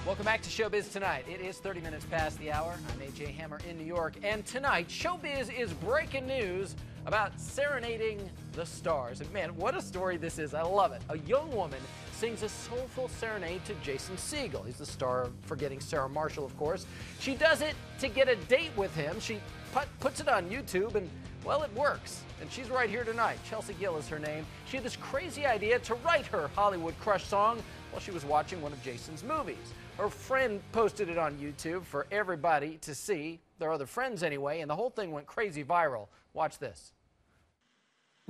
Welcome back to Showbiz Tonight. It is 30 minutes past the hour. I'm AJ Hammer in New York. And tonight, Showbiz is breaking news about serenading the stars. And man, what a story this is. I love it. A young woman sings a soulful serenade to Jason Segel. He's the star of Forgetting Sarah Marshall, of course. She does it to get a date with him. She puts it on YouTube, and, well, it works. And she's right here tonight. Chelsea Gill is her name. She had this crazy idea to write her Hollywood crush song while she was watching one of Jason's movies. Her friend posted it on YouTube for everybody to see. Their other friends anyway, and the whole thing went crazy viral. Watch this.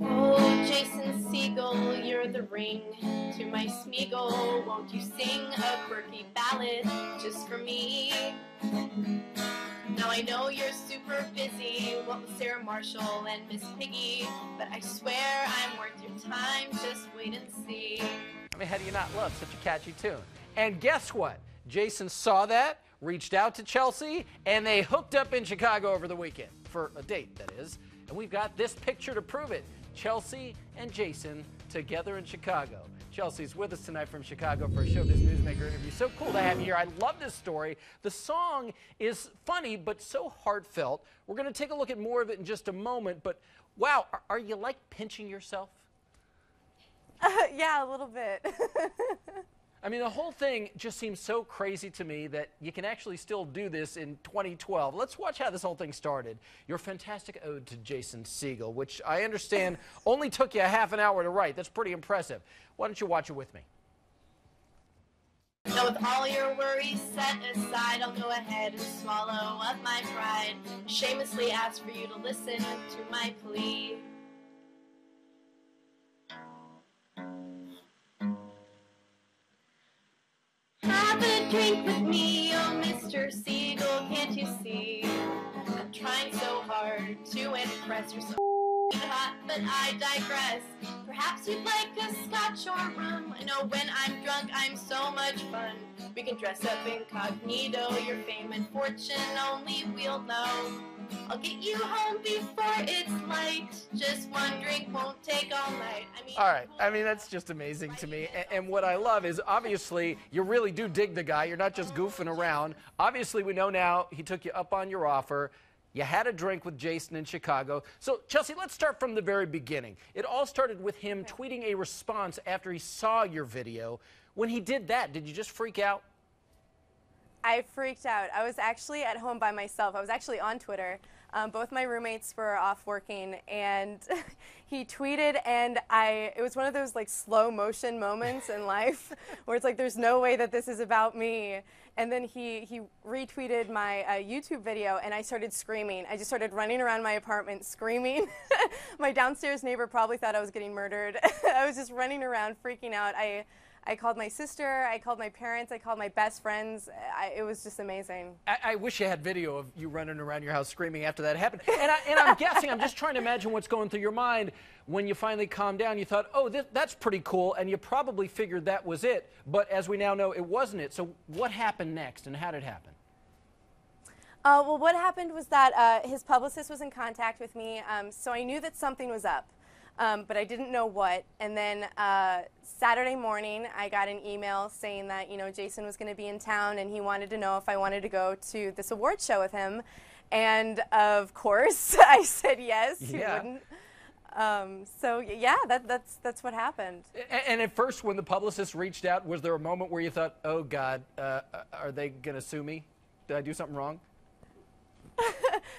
Oh, Jason Segel, you're the ring to my Smeagol. Won't you sing a quirky ballad just for me? Now I know you're super busy, what with Sarah Marshall and Miss Piggy, but I swear I'm worth your time, just wait and see. I mean, how do you not love such a catchy tune? And guess what? Jason saw that, reached out to Chelsea, and they hooked up in Chicago over the weekend. For a date, that is. And we've got this picture to prove it. Chelsea and Jason together in Chicago. Chelsea's with us tonight from Chicago for a Showbiz Newsmaker interview. So cool to have you here. I love this story. The song is funny, but so heartfelt. We're going to take a look at more of it in just a moment, but wow, are you like pinching yourself? Yeah, a little bit. I mean, the whole thing just seems so crazy to me that you can actually still do this in 2012. Let's watch how this whole thing started. Your fantastic ode to Jason Segel, which I understand only took you a half an hour to write. That's pretty impressive. Why don't you watch it with me? Now with all your worries set aside, I'll go ahead and swallow up my pride. Shamelessly ask for you to listen to my plea. Have a drink with me, oh Mr. Segel, can't you see? I'm trying so hard to impress. You're so hot, but I digress. Perhaps you'd like a scotch or rum. I know when I'm drunk, I'm so much fun. We can dress up incognito, your fame and fortune only we'll know. I'll get you home before it's light. Just one drink won't take all night. All right. I mean, that's just amazing to me. And what I love is, obviously, you really do dig the guy. You're not just goofing around. Obviously, we know now he took you up on your offer. You had a drink with Jason in Chicago. So, Chelsea, let's start from the very beginning. It all started with him tweeting a response after he saw your video. When he did that, did you just freak out? I freaked out. I was actually at home by myself. I was actually on Twitter. Both my roommates were off working, and he tweeted, and it was one of those like slow motion moments in life where it's like, there's no way that this is about me. And then he retweeted my YouTube video, and I started screaming. I just started running around my apartment screaming. My downstairs neighbor probably thought I was getting murdered. I was just running around freaking out. I called my sister, I called my parents, I called my best friends. It was just amazing. I wish you had video of you running around your house screaming after that happened. And I'm guessing, I'm just trying to imagine what's going through your mind when you finally calmed down. You thought, oh, that's pretty cool, and you probably figured that was it. But as we now know, it wasn't it. So what happened next, and how did it happen? Well, what happened was that his publicist was in contact with me, so I knew that something was up. But I didn't know what. And then Saturday morning, I got an email saying that, you know, Jason was going to be in town, and he wanted to know if I wanted to go to this award show with him. And of course, I said yes. Yeah. Who wouldn't? So yeah, that's what happened. And at first, when the publicist reached out, was there a moment where you thought, oh God, are they going to sue me? Did I do something wrong?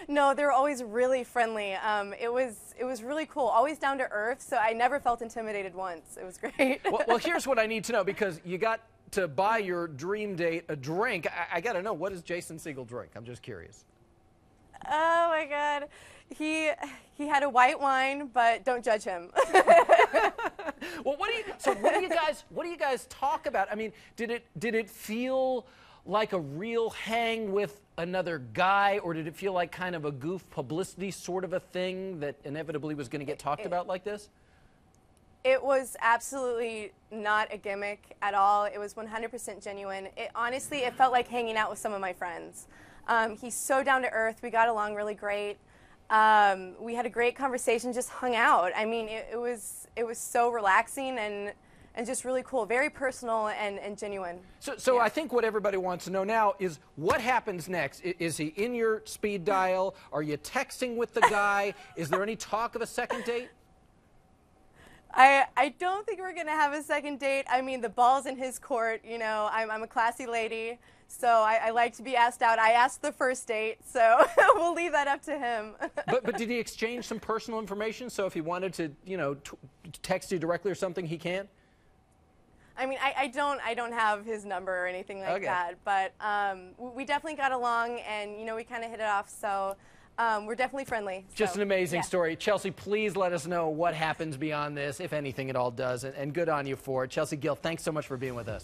No, they were always really friendly. It was really cool, always down to earth, so I never felt intimidated once. It was great. Well, here's what I need to know, because you got to buy your dream date a drink. I got to know, what does Jason Segel drink? I'm just curious. Oh my God. He had a white wine, but don't judge him. Well, what do you guys talk about? I mean, did it feel like a real hang with another guy, or did it feel like kind of a goof publicity sort of a thing that inevitably was going to get talked about like this? It was absolutely not a gimmick at all. It was 100% genuine. Honestly, it felt like hanging out with some of my friends. He's so down to earth. We got along really great. We had a great conversation, just hung out. I mean, it was so relaxing, and and just really cool, very personal and genuine. So I think what everybody wants to know now is what happens next. Is he in your speed dial? Are you texting with the guy? Is there any talk of a second date? I don't think we're going to have a second date. I mean, the ball's in his court. You know, I'm a classy lady, so I like to be asked out. I asked the first date, so we'll leave that up to him. But did he exchange some personal information? So if he wanted to, you know, text you directly or something, he can? I mean, I don't have his number or anything like that, but we definitely got along, and, you know, we kind of hit it off, so we're definitely friendly. Just an amazing story. Chelsea, please let us know what happens beyond this, if anything at all does, and good on you for it. Chelsea Gill, thanks so much for being with us.